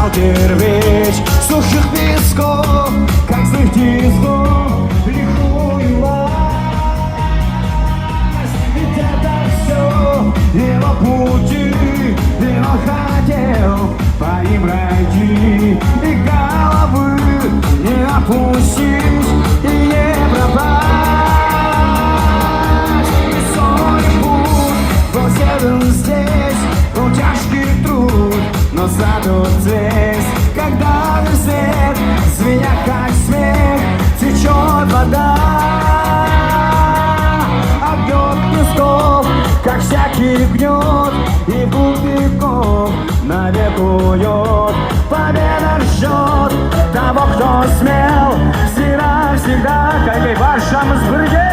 стал кирпич сухих песков, как злых тисков, лихую власть. Ведь это все его пути, и он хотел по ним пройти, и головы не опустить, и не пропасть. И свой путь был сделан здесь, был тяжкий труд, но зато здесь, когда на свет, звеня как смех, течет вода, а гнет песков, как всякий гнет, и глубоков навек уйдет. Победа ждет того, кто смел, всегда, как и в вашем сберге.